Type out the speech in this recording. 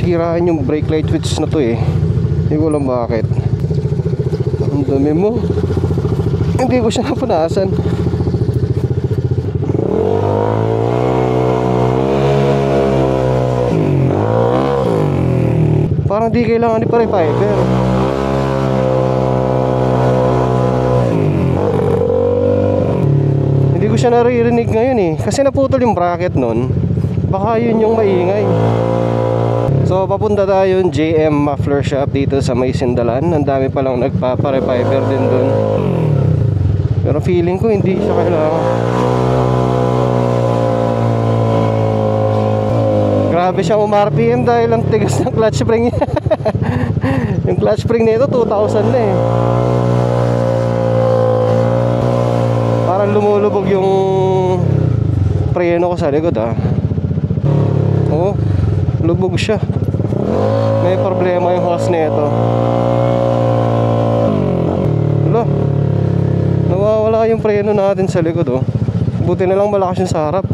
nasisiraan yung brake light switch na to eh. Hindi ko alam bakit. Ang dami mo. Hindi ko siya napunasan. Parang di kailangan ni pare-piper. Hindi ko siya naririnig ngayon eh. Kasi naputol yung bracket nun. Baka yun yung maingay. So papunta tayo yung JM Muffler Shop dito sa May Sindalan. Ang dami palang nagpapare-piper din dun. Pero feeling ko hindi siya kailangan. Grabe siyang umRPM dahil ang tigas ng clutch spring niya. Yung clutch spring nito 2,000 na eh. Parang lumulubog yung preno ko sa likod ah. Oo, lubog siya. May problema yung hose nito. Wala, nawawala yung preno natin sa likod oh. Buti na lang malakas yung sa harap.